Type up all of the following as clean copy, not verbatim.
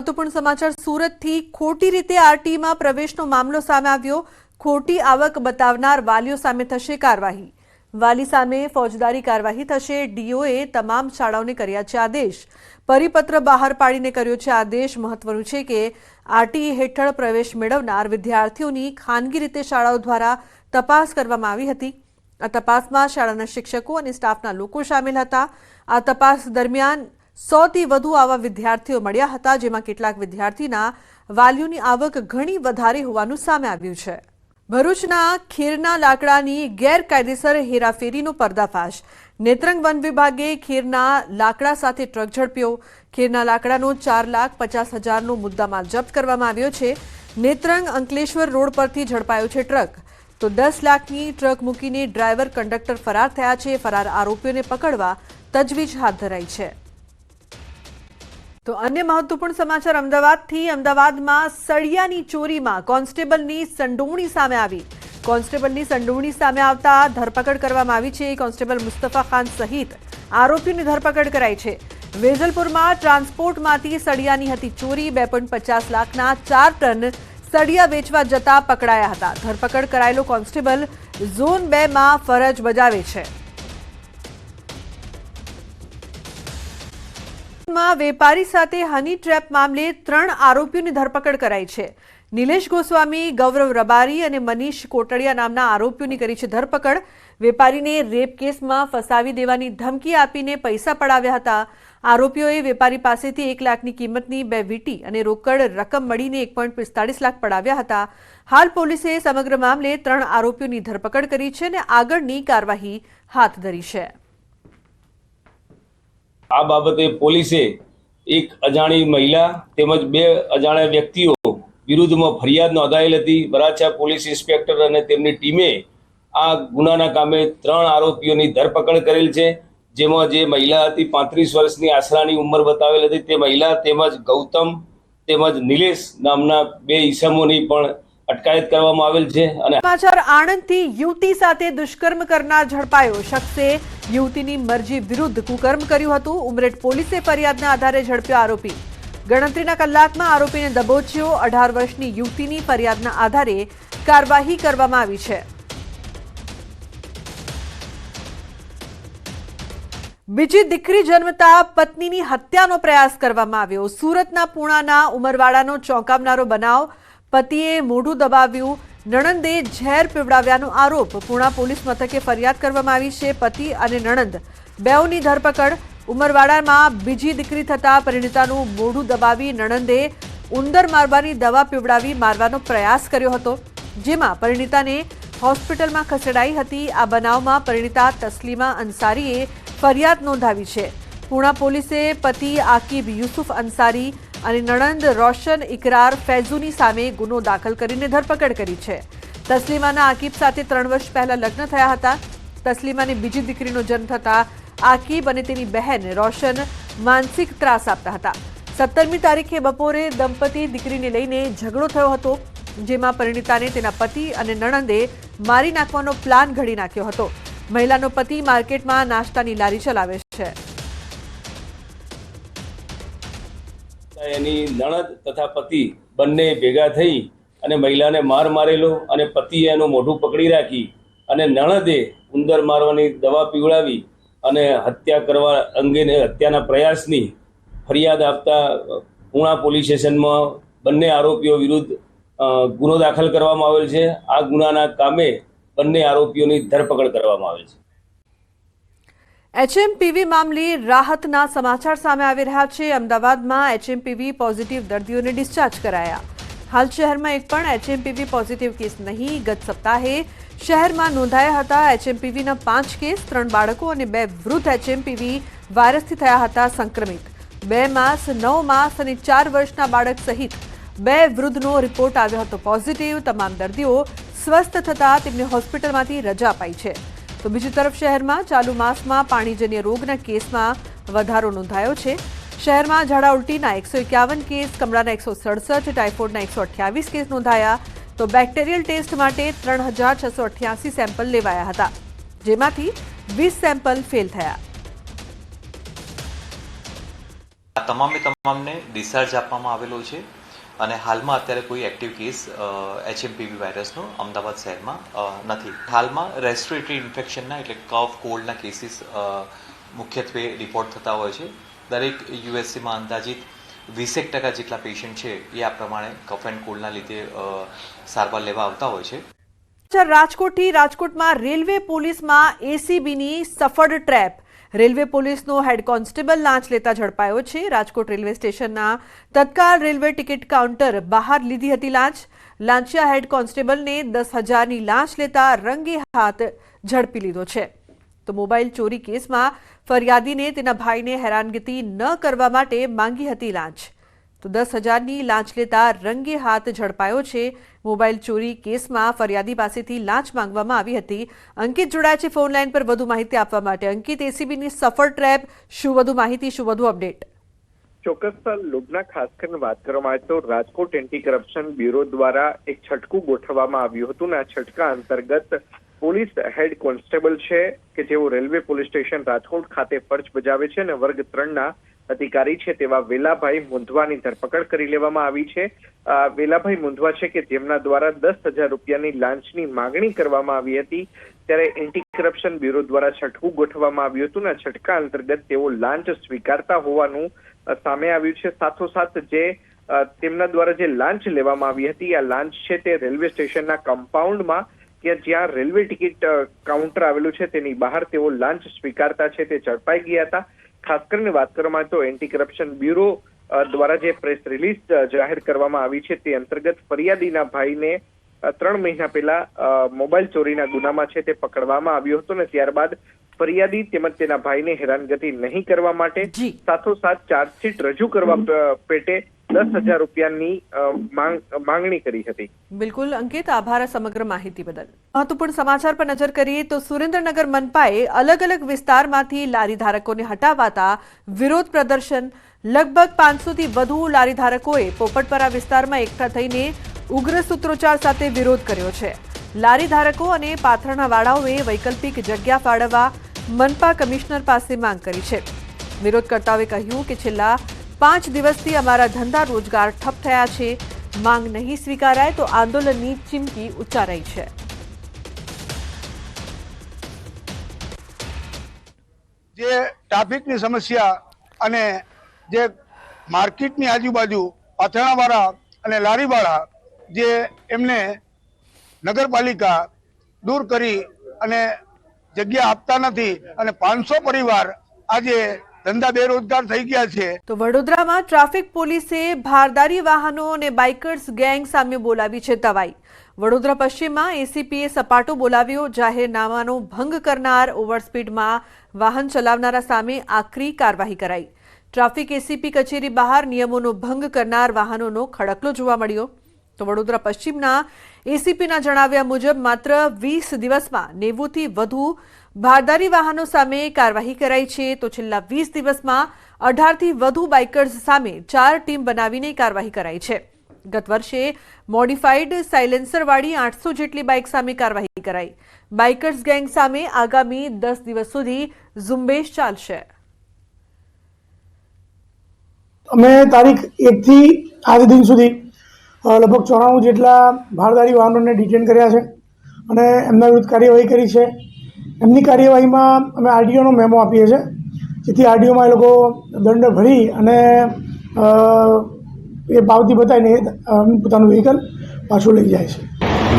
મહત્વપૂર્ણ સમાચાર સુરતથી ખોટી રીતે આરટીમાં પ્રવેશનો મામલો સામે આવ્યો। ખોટી આવક બતાવનાર વાલીઓ સામે થશે કાર્યવાહી। વાલી સામે ફોજદારી કાર્યવાહી થશે। ડીઓએ તમામ શાળાઓને કર્યા છે આદેશ। પરિપત્ર બહાર પાડીને કર્યો છે આદેશ। મહત્વનું છે કે આરટીઈ હેઠળ પ્રવેશ મેળવનાર વિદ્યાર્થીઓની ખાનગી રીતે શાળાઓ દ્વારા તપાસ કરવામાં આવી હતી। આ તપાસમાં શાળાના શિક્ષકો અને સ્ટાફના લોકો સામેલ હતા। આ તપાસ દરમિયાન 100 થી વધુ આવા વિદ્યાર્થીઓ મળ્યા હતા, જેમાં કેટલાક વિદ્યાર્થીના વાલીઓની આવક ઘણી વધારે હોવાનું સામે આવ્યું છે। ભરૂચના ખીરના લાકડાની ગેરકાયદેસર હેરાફેરીનો પર્દાફાશ। નેત્રંગ વન વિભાગે ખીરના લાકડા સાથે ટ્રક ઝડપ્યો। ખીરના લાકડાનો 4,50,000નો મુદ્દામાલ જપ્ત કરવામાં આવ્યો છે। નેત્રંગ અંકલેશ્વર રોડ પરથી ઝડપાયો છે ટ્રક, તો 10 લાખની ટ્રક મૂકીને ડ્રાઈવર કંડક્ટર ફરાર થયા છે। ફરાર આરોપીઓને પકડવા તજવીજ હાથ ધરાઈ છે। તો અન્ય મહત્વપૂર્ણ સમાચાર અમદાવાદથી। અમદાવાદમાં સળિયાની ચોરીમાં કોન્સ્ટેબલની સંડોવણી સામે આવી। કોન્સ્ટેબલની સંડોવણી સામે આવતા ધરપકડ કરવામાં આવી છે। કોન્સ્ટેબલ મુસ્તફા ખાન સહિત આરોપીઓની ધરપકડ કરાઈ છે। વેજલપુરમાં ટ્રાન્સપોર્ટમાંથી સળિયાની હતી ચોરી। 2.50 લાખના 4 ટન સળિયા વેચવા જતા પકડાયા હતા। ધરપકડ કરાયેલો કોન્સ્ટેબલ ઝોન 2માં ફરજ બજાવે છે। વેપારી સાથે હની ટ્રેપ મામલે 3 આરોપીઓની ધરપકડ કરાઈ છે। નિલેશ ગોસ્વામી, ગૌરવ રબારી અને મનીષ કોટડિયા નામના આરોપીઓની કરી છે ધરપકડ। વેપારીને રેપ કેસમાં ફસાવી દેવાની ધમકી આપીને પૈસા પડાવ્યા હતા। આરોપીઓએ વેપારી પાસેથી 1 લાખની કિંમતની 2 વીંટી અને રોકડ રકમ મળીને 1.45 લાખ પડાવ્યા હતા। હાલ પોલીસે સમગ્ર મામલે 3 આરોપીઓની ધરપકડ કરી છે અને આગળની કાર્યવાહી હાથ ધરી છે। આ બાબતે પોલીસે એક અજાણી મહિલા તેમજ 2 અજાણ્યા વ્યક્તિઓ વિરુદ્ધમાં ફરિયાદ નોંધાયેલ હતી। વરાછા પોલીસ ઇન્સ્પેક્ટર અને તેમની ટીમે આ ગુનાના કામે 3 આરોપીઓની ધરપકડ કરેલ છે, જેમાં જે મહિલા હતી 35 વર્ષની આશરાની ઉંમર બતાવેલ હતી તે મહિલા તેમજ ગૌતમ તેમજ નિલેશ નામના 2 ઈસમોની પણ અટકાયત કરવામાં આવેલ છે। અને સમાચાર આણંદથી યુવતી સાથે દુષ્કર્મ કરનાર ઝડપાયો। શખ્સે યુવતીની મરજી વિરુદ્ધ કુકર્મ કર્યું હતું। ઉમરેઠ પોલીસે ફરિયાદના આધારે ઝડપ્યો આરોપી। ગણતરીના કલાકમાં આરોપીને દબોચ્યો। 18 વર્ષની યુવતીની ફરિયાદના આધારે કાર્યવાહી કરવામાં આવી છે। બીજી દીકરી જન્મતા પત્નીની હત્યાનો પ્રયાસ કરવામાં આવ્યો। સુરતના પૂણાના ઉમરવાડાનો ચોંકાવનારો બનાવ। પતિએ મોઢું દબાવ્યું, નણંદે ઝેર પીવડાવ્યાનો આરોપ। પૂણા પોલીસ મથકે ફરિયાદ કરવામાં આવી છે। પતિ અને નણંદ બેઉની ધરપકડ। ઉમરવાડામાં બીજી દીકરી થતા પરિણીતાનું મોઢું દબાવી નણંદે ઉંદર મારવાની દવા પીવડાવી મારવાનો પ્રયાસ કર્યો હતો, જેમાં પરિણીતાને હોસ્પિટલમાં ખસેડાઈ હતી। આ બનાવમાં પરિણીતા તસ્લીમા અંસારીએ ફરિયાદ નોંધાવી છે। પૂણા પોલીસે પતિ આકીબ યુસુફ અંસારી અને નણંદ રોશન ઇકરાર ફૈઝુની સામે ગુનો દાખલ કરીને ધરપકડ કરી છે। તસ્લીમાના આકીબ સાથે 3 વર્ષ પહેલા લગ્ન થયા હતા। તસ્લીમાને બીજી દીકરીનો જન્મ થતા આકીબ અને તેની બહેન રોશન માનસિક ત્રાસ આપતા હતા। 17મી તારીખે બપોરે દંપતી દીકરીને લઈને ઝઘડો થયો હતો, જેમાં પરિણીતાને તેના પતિ અને નણંદે મારી નાખવાનો પ્લાન ઘડી નાખ્યો હતો। મહિલાનો પતિ માર્કેટમાં નાસ્તાની લારી ચલાવે છે। એની નણદ તથા પતિ બંને ભેગા થઈ અને મહિલાને મારેલો અને પતિએ એનું મોઢું પકડી રાખી અને નણદે ઉંદર મારવાની દવા પીવડાવી અને હત્યા કરવા અંગેને હત્યાના પ્રયાસની ફરિયાદ આપતા પૂણા પોલીસ સ્ટેશનમાં બંને આરોપીઓ વિરુદ્ધ ગુનો દાખલ કરવામાં આવેલ છે। આ ગુનાના કામે બંને આરોપીઓની ધરપકડ કરવામાં આવેલ છે। એચએમપીવી મામલે રાહતના સમાચાર સામે આવી રહ્યા છે। અમદાવાદમાં એચએમપીવી પોઝિટિવ દર્દીઓને ડિસ્ચાર્જ કરાયા। હાલ શહેરમાં એક પણ એચએમપીવી પોઝિટિવ કેસ નહીં। ગત સપ્તાહે શહેરમાં નોંધાયા હતા એચએમપીવીના 5 કેસ। 3 બાળકો અને 2 વૃદ્ધ એચએમપીવી વાયરસથી થયા હતા સંક્રમિત। 2 માસ, 9 માસ અને 4 વર્ષના બાળક સહિત 2 વૃદ્ધનો રિપોર્ટ આવ્યો હતો પોઝિટિવ। તમામ દર્દીઓ સ્વસ્થ થતા તેમને હોસ્પિટલમાંથી રજા અપાઈ છે। તો બીજી તરફ શહેરમાં ચાલુ માસમાં પાણીજન્ય રોગના કેસમાં વધારો નોંધાયો છે। શહેરમાં ઝાડા ઉલટીના 151 કેસ, કમળાના 167, ટાઇફોઇડના 128 કેસ નોંધાયા। તો બેક્ટેરિયલ ટેસ્ટ માટે 3688 સેમ્પલ લેવાયા હતા, જેમાંથી 20 સેમ્પલ ફેલ થયા। તમામને ડિસ્ચાર્જ આપવામાં આવેલો છે અને હાલમાં અત્યારે કોઈ એક્ટિવ કેસ HMPV વાયરસનો અમદાવાદ શહેરમાં નથી. હાલમાં રેસ્પિરેટરી ઇન્ફેક્શનના એટલે કફ કોલ્ડના કેસીસ મુખ્યત્વે રિપોર્ટ થતા હોય છે. દરેક યુએસસીમાં અંદાજિત 20% જેટલા પેશન્ટ છે એ આ પ્રમાણે કફ એન્ડ કોલ્ડના લીધે સારવાર લેવા આવતા હોય છે. રાજકોટમાં રેલવે પોલીસમાં ACBની સફળ ટ્રેપ. રેલવે પોલીસનો હેડ કોન્સ્ટેબલ લાંચ લેતા ઝડપાયો છે. રાજકોટ રેલવે સ્ટેશનના તત્કાલ રેલવે ટિકિટ કાઉન્ટર બહાર લીધી હતી લાંચ. લાંચિયા હેડ કોન્સ્ટેબલને 10,000ની લાંચ લેતા રંગે હાથ ઝડપી લીધો છે. તો મોબાઈલ ચોરી કેસમાં ફરિયાદીને તેના ભાઈને હેરાનગતિ ન કરવા માટે માંગી હતી લાંચ. તો 10,000ની લાંચ લેતા રંગે હાથ ઝડપાયો છે. મોબાઈલ ચોરી કેસમાં ફરિયાદી પાસેથી લાંચ માંગવામાં આવી હતી. અંકિત જોડાયા છે ફોન લાઈન પર વધુ માહિતી આપવા માટે. અંકિત, ACBની સફળ ટ્રેપ, શું વધુ માહિતી, શું વધુ અપડેટ? ચોક્કસ લોબના ખાસ કરીને વાત કરવામાં આવે તો રાજકોટ એન્ટી કરપ્શન બ્યુરો દ્વારા એક છટકું ગોઠવવામાં આવ્યું હતું અને આ છટકા અંતર્ગત પોલીસ હેડ કોન્સ્ટેબલ છે કે જેઓ રેલવે પોલીસ સ્ટેશન રાજકોટ ખાતે ફરજ બજાવે છે અને વર્ગ 3ના અધિકારી છે તેવા વેલાભાઈ મુંધવાની ધરપકડ કરી લેવામાં આવી છે. વેલાભાઈ મુંધવા છે કે જેમના દ્વારા 10,000 રૂપિયાની લાંચની માંગણી કરવામાં આવી હતી. ત્યારે એન્ટી કરપ્શન બ્યુરો દ્વારા છટકું ગોઠવવામાં આવ્યું હતું અને છટકા અંતર્ગત તેઓ લાંચ સ્વીકારતા હોવાનું સામે આવ્યું છે. સાથોસાથ જે તેમના દ્વારા જે લાંચ લેવામાં આવી હતી આ લાંચ છે તે રેલવે સ્ટેશનના કમ્પાઉન્ડમાં કે જ્યાં રેલવે ટિકિટ કાઉન્ટર આવેલું છે તેની બહાર તેઓ લાંચ સ્વીકારતા છે તે ઝડપાઈ ગયા હતા. ખાસ કરીને વાત કરવામાં આવે તો એન્ટી કરપ્શન બ્યુરો દ્વારા જે પ્રેસ રિલીઝ જાહેર કરવામાં આવી છે તે અંતર્ગત ફરિયાદીના ભાઈને 3 મહિના પહેલા મોબાઈલ ચોરીના ગુનામાં છે તે પકડવામાં આવ્યો હતો ને ત્યારબાદ ફરિયાદી તેમજ તેના ભાઈને હેરાનગતિ નહીં કરવા માટે સાથોસાથ ચાર્જશીટ રજૂ કરવા પેટે 10,000 રૂપિયાની માંગણી કરી હતી. બિલકુલ અંકિત, આભાર સમગ્ર માહિતી બદલ. મહત્વપૂર્ણ સમાચાર પર નજર કરીએ તો સુરેન્દ્રનગર મનપાએ અલગ અલગ વિસ્તારમાંથી લારી ધારકોને હટાવાતા વિરોધ પ્રદર્શન. લગભગ 500થી વધુ લારી ધારકોએ પોપટપરા વિસ્તારમાં એકઠા થઈને ઉગ્ર સૂત્રોચ્ચાર સાથે વિરોધ કર્યો છે. લારી ધારકો અને પાથરણા વાળાઓએ વૈકલ્પિક જગ્યા ફાળવવા મનપા કમિશનર પાસે માંગ કરી છે. વિરોધકર્તાઓએ કહ્યું કે છેલ્લા 5 દિવસથી અમારા ધંધા રોજગાર ઠપ થયા છે. માંગ નહીં સ્વીકારાય તો આંદોલનની ચીમકી ઉચ્ચારાઈ છે. જે ટ્રાફિકની સમસ્યા અને જે માર્કેટની આજુબાજુ પાથરણાવાળા અને લારીવાળા જે એમને નગરપાલિકા દૂર કરી અને જગ્યા આપતા નથી અને 500 પરિવાર આજે ધંધા બેરોજગાર થઈ ગયા છે. તો વડોદરામાં ટ્રાફિક પોલીસે ભારદારી વાહનો અને બાઇકર્સ ગેંગ સામે બોલાવી છે તવાઈ. વડોદરા પશ્ચિમમાં ACPએ સપાટો બોલાવ્યો. જાહેરનામાનો ભંગ કરનાર, ઓવરસ્પીડમાં વાહન ચલાવનારા સામે આકરી કાર્યવાહી કરાઈ. ટ્રાફિક ACP કચેરી બહાર નિયમોનો ભંગ કરનાર વાહનોનો ખડકલો જોવા મળ્યો. તો વડોદરા પશ્ચિમના ACPના જણાવ્યા મુજબ માત્ર 20 દિવસમાં 90થી વધુ ભારદારી વાહનો સામે કાર્યવાહી કરાઈ છે. તો છેલ્લા 20 દિવસમાં 18થી વધુ બાઇકર્સ સામે 4 ટીમ બનાવીને કાર્યવાહી કરાઈ છે. ગત વર્ષે મોડિફાઈડ સાયલેન્સરવાળી 800 જેટલી બાઇક સામે કાર્યવાહી કરાઈ. બાઇકર્સ ગેંગ સામે આગામી 10 દિવસ સુધી ઝુંબેશ ચાલશે. અમે તારીખ 1 થી આજ દિન સુધી લગભગ 94 જેટલા ભારદારી વાહનોને ડિટેન કર્યા છે અને એમના વિરુદ્ધ કાર્યવાહી કરી છે. એમની કાર્યવાહીમાં અમે RTOનો મેમો આપીએ છીએ, જેથી RTOમાં એ લોકો દંડ ભરી અને એ પાવતી બતાવીને પોતાનું વ્હીકલ પાછું લઈ જાય છે.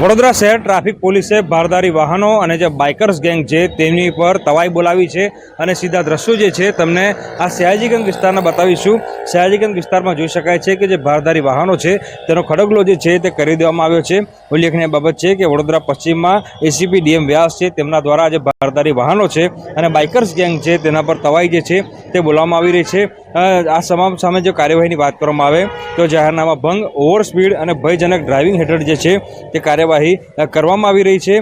વડોદરા શહેર ટ્રાફિક પોલીસે ભારદારી વાહનો અને જે બાઇકર્સ ગેંગ છે તેમની પર તવાઈ બોલાવી છે અને સીધા દ્રશ્યો જે છે તમને આ સયાજીગંજ વિસ્તારના બતાવીશું. સયાજીગંજ વિસ્તારમાં જોઈ શકાય છે કે જે ભારદારી વાહનો છે તેનો ખડકલો જે છે તે કરી દેવામાં આવ્યો છે. ઉલ્લેખનીય બાબત છે કે વડોદરા પશ્ચિમમાં ACP DM વ્યાસ છે તેમના દ્વારા જે ભારદારી વાહનો છે અને બાઇકર્સ ગેંગ છે તેના પર તવાઈ જે છે તે બોલાવવામાં આવી રહી છે. આ તમામ સામે જો કાર્યવાહીની વાત કરવામાં આવે તો જાહેરનામા ભંગ, ઓવર સ્પીડ અને ભયજનક ડ્રાઇવિંગ હેઠળ જે છે તે કાર્યવાહી કરવામાં આવી રહી છે.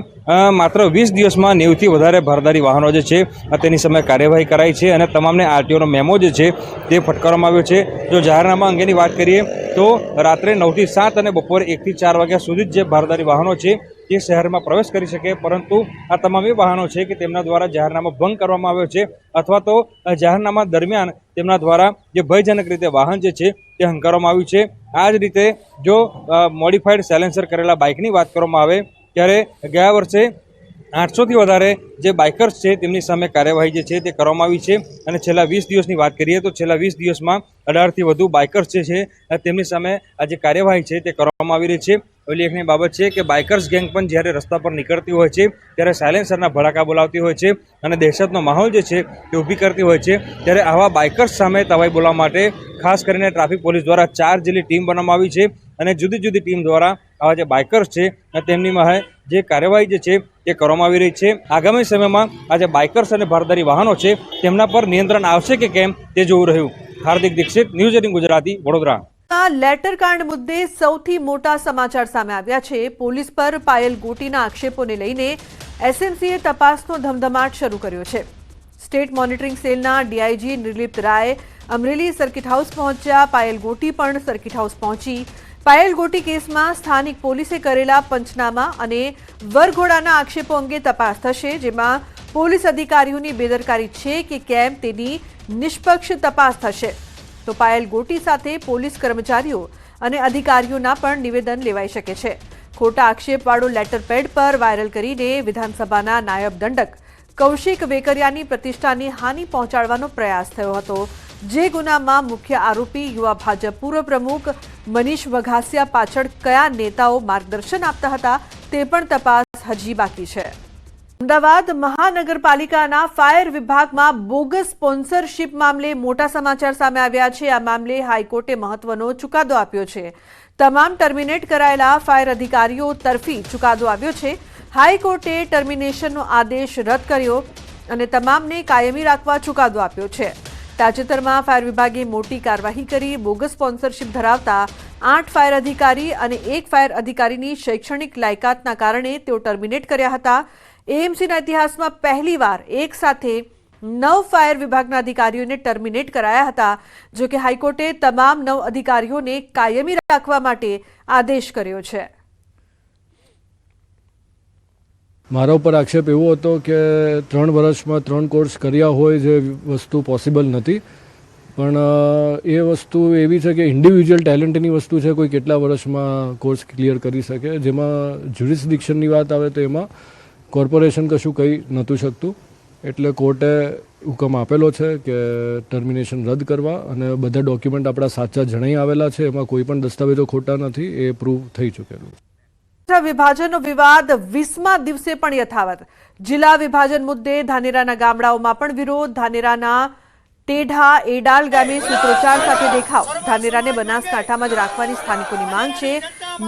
માત્ર 20 દિવસમાં 90થી વધારે ભારદારી વાહનો જે છે તેની સામે કાર્યવાહી કરાઈ છે અને તમામને RTOનો મેમો જે છે તે ફટકારવામાં આવ્યો છે. જો જાહેરનામા અંગેની વાત કરીએ તો રાત્રે 9 થી 7 અને બપોરે 1 થી 4 વાગ્યા સુધી જે ભારદારી વાહનો છે તે શહેરમાં પ્રવેશ કરી શકે, પરંતુ આ તમામ એ વાહનો છે કે તેમના દ્વારા જાહેરનામા ભંગ કરવામાં આવ્યો છે અથવા તો જાહેરનામા દરમિયાન તેમના દ્વારા જે ભયજનક રીતે વાહન જે છે તે હંકારવામાં આવ્યું છે. આ જ રીતે જો મોડિફાઈડ સાયલેન્સર કરેલા બાઇકની વાત કરવામાં આવે ત્યારે ગયા વર્ષે 800થી વધારે જે બાઇકર્સ છે તેમની સામે કાર્યવાહી જે છે તે કરવામાં આવી છે અને છેલ્લા 20 દિવસની વાત કરીએ તો છેલ્લા 20 દિવસમાં 18થી વધુ બાઇકર્સ જે છે તેમની સામે આ જે કાર્યવાહી છે તે કરવામાં આવી રહી છે. ઉલ્લેખનીય બાબત છે કે બાઇકર્સ ગેંગ પણ જ્યારે રસ્તા પર નીકળતી હોય છે ત્યારે સાયલેન્સરના ભડાકા બોલાવતી હોય છે અને દહેશતનો માહોલ જે છે તે ઊભી કરતી હોય છે. ત્યારે આવા બાઇકર્સ સામે તવાઈ બોલાવવા માટે ખાસ કરીને ટ્રાફિક પોલીસ દ્વારા 4 જેટલી ટીમ બનાવવામાં આવી છે અને જુદી જુદી ટીમ દ્વારા આવા જે બાઇકર્સ છે તેમની જે કાર્યવાહી જે છે તે કરવામાં આવી રહી છે. આગામી સમયમાં આ જે બાઇકર્સ અને ભારદારી વાહનો છે તેમના પર નિયંત્રણ આવશે કે કેમ તે જોવું રહ્યું. હાર્દિક દીક્ષિત, ન્યૂઝ 18 ગુજરાતી, વડોદરા. લેટરકાંડ મુદ્દે સૌથી મોટા સમાચાર સામે આવ્યા છે. પોલીસ પર પાયલ ગોટીના આક્ષેપોને લઈને એસએમસીએ તપાસનો ધમધમાટ શરૂ કર્યો છે. સ્ટેટ મોનિટરિંગ સેલના ડીઆઈજી નિર્લિપ્ત રાય અમરેલી સર્કિટ હાઉસ પહોંચ્યા. પાયલ ગોટી પણ સર્કિટ હાઉસ પહોંચી. પાયલ ગોટી કેસમાં સ્થાનિક પોલીસે કરેલા પંચનામા અને વરઘોડાના આક્ષેપો અંગે તપાસ થશે, જેમાં પોલીસ અધિકારીઓની બેદરકારી છે કે કેમ તેની નિષ્પક્ષ તપાસ થશે. તો પાયલ ગોટી સાથે પોલીસ કર્મચારીઓ અને અધિકારીઓના પણ નિવેદન લેવાઈ શકે છે. ખોટા આક્ષેપવાળો લેટર પેડ પર વાયરલ કરીને વિધાનસભાના નાયબ દંડક કૌશિક વેકરિયાની પ્રતિષ્ઠાની હાનિ પહોંચાડવાનો પ્રયાસ થયો હતો. જે ગુનામાં મુખ્ય આરોપી યુવા ભાજપ પૂર્વ પ્રમુખ મનીષ વઘાસિયા પાછળ કયા નેતાઓ માર્ગદર્શન આપતા હતા તે પણ તપાસ હજી બાકી છે. અમદાવાદ મહાનગરપાલિકાના ફાયર વિભાગમાં બોગસ સ્પોન્સરશિપ મામલે મોટા સમાચાર સામે આવ્યા છે. આ મામલે હાઈકોર્ટે મહત્વનો ચુકાદો આપ્યો છે. તમામ ટર્મિનેટ કરાયેલા ફાયર અધિકારીઓ તરફી ચુકાદો આવ્યો છે. હાઈકોર્ટે ટર્મિનેશનનો આદેશ રદ કર્યો અને તમામને કાયમી રાખવા ચુકાદો આપ્યો છે. તાજેતરમાં ફાયર વિભાગે મોટી કાર્યવાહી કરી. બોગસ સ્પોન્સરશિપ ધરાવતા 8 ફાયર અધિકારી અને 1 ફાયર અધિકારીની શૈક્ષણિક લાયકાતના કારણે તેઓ ટર્મિનેટ કર્યા હતા. એએમસીના ઇતિહાસમાં પહેલીવાર એક સાથે 9 ફાયર વિભાગના અધિકારીઓને ટર્મિનેટ કરાયા હતા. જો કે હાઈકોર્ટે તમામ 9 અધિકારીઓને કાયમી રાખવા માટે આદેશ કર્યો છે. મારા ઉપર આક્ષેપ એવો હતો કે 3 વર્ષમાં 3 કોર્સ કર્યા હોય જે વસ્તુ પોસિબલ નથી, પણ એ વસ્તુ એવી છે કે ઇન્ડિવિજ્યુઅલ ટેલેન્ટની વસ્તુ છે. કોઈ કેટલા વર્ષમાં કોર્સ ક્લિયર કરી શકે. જેમાં જ્યુરિસ્ડિક્શનની વાત આવે તો એમાં કોર્પોરેશન કશું કહી નહોતું શકતું, એટલે કોર્ટે હુકમ આપેલો છે કે ટર્મિનેશન રદ કરવા અને બધા ડોક્યુમેન્ટ આપણા સાચા જણાઈ આવેલા છે, એમાં કોઈ પણ દસ્તાવેજો ખોટા નથી, એ પ્રૂવ થઈ ચૂકેલું. વિભાજનનો વિવાદ 20મા દિવસે પણ યથાવત. જિલ્લા વિભાજન મુદ્દે ધાનેરાના ગામડાઓમાં પણ વિરોધ. ધાનેરાના ટેઢા એડાલ ગામે સૂત્રોચ્ચાર સાથે દેખાવ. ધાનેરાને બનાસકાંઠામાં જ રાખવાની સ્થાનિકોની માંગ છે.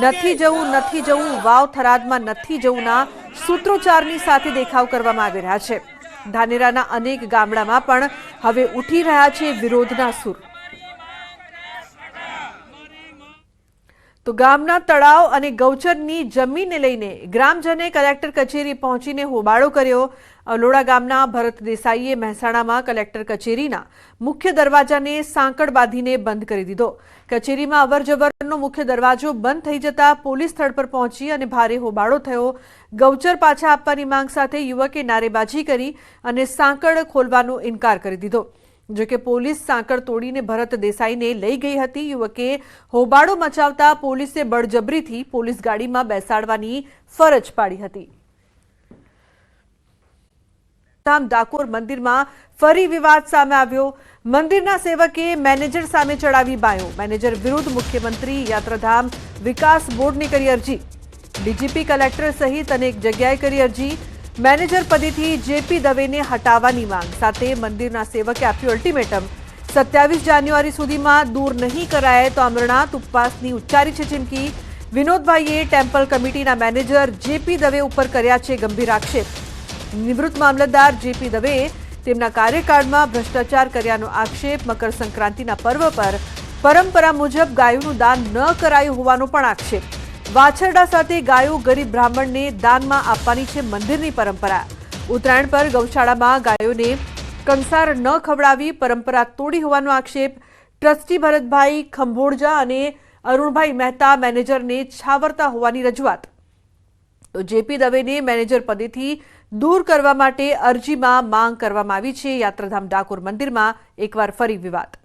નથી જવું, વાવ થરાદમાં નથી જવુંના સૂત્રોચ્ચારની સાથે દેખાવ કરવામાં આવી રહ્યા છે. ધાનેરાના અનેક ગામડામાં પણ હવે ઉઠી રહ્યા છે વિરોધના સૂર. તો ગામના તળાવ અને ગૌચરની જમીનને લઈને ગ્રામજને કલેક્ટર કચેરી પહોંચીને હોબાળો કર્યો. અલોડા ગામના ભરત દેસાઈએ મહેસાણામાં કલેક્ટર કચેરીના મુખ્ય દરવાજાને સાંકળ બાંધીને બંધ કરી દીધો. કચેરીમાં અવરજવરનો મુખ્ય દરવાજો બંધ થઈ જતા પોલીસ સ્થળ પર પહોંચી અને ભારે હોબાળો થયો. ગૌચર પાછા આપવાની માંગ સાથે યુવકે નારેબાજી કરી અને સાંકળ ખોલવાનો ઇનકાર કરી દીધો. જોકે પોલીસ સાંકળ તોડીને ભરત દેસાઈને લઈ ગઈ હતી. યુવકે હોબાળો મચાવતા પોલીસે બળજબરીથી પોલીસ ગાડીમાં બેસાડવાની ફરજ પાડી હતી. ડાકોર મંદિરમાં ફરી વિવાદ સામે આવ્યો. મંદિરના સેવકે મેનેજર સામે ચડાવી બાયો. મેનેજર વિરુદ્ધ મુખ્યમંત્રી યાત્રાધામ વિકાસ બોર્ડને કરી અરજી. ડીજીપી કલેક્ટર સહિત અનેક જગ્યાએ કરી અરજી. મેનેજર પદેથી જેપી દવેને હટાવવાની માંગ સાથે મંદિરના સેવકે આપ્યું અલ્ટિમેટમ. 27 જાન્યુઆરી સુધીમાં દૂર નહીં કરાય તો અમરનાથ ઉપવાસની ઉચ્ચારી છે ચીમકી. વિનોદભાઈએ ટેમ્પલ કમિટીના મેનેજર જેપી દવે ઉપર કર્યા છે ગંભીર આક્ષેપ. નિવૃત્ત મામલતદાર જેપી દવેએ તેમના કાર્યકાળમાં ભ્રષ્ટાચાર કર્યાનો આક્ષેપ. મકર સંક્રાંતિના પર્વ પર પરંપરા મુજબ ગાયોનું દાન ન કરાયું હોવાનો પણ આક્ષેપ. વાછરડા સાથે ગાયો ગરીબ બ્રાહ્મણને દાનમાં આપવાની છે મંદિરની પરંપરા. ઉત્તરાયણ પર ગૌશાળામાં ગાયોને કંસાર ન ખવડાવી પરંપરા તોડી હોવાનો આક્ષેપ. ટ્રસ્ટી ભરતભાઈ ખંભોળજા અને અરુણભાઈ મહેતા મેનેજરને છાવરતા હોવાની રજૂઆત. તો જેપી દવેને મેનેજર પદેથી દૂર કરવા માટે અરજીમાં માંગ કરવામાં આવી છે. યાત્રાધામ ડાકોર મંદિરમાં એકવાર ફરી વિવાદ.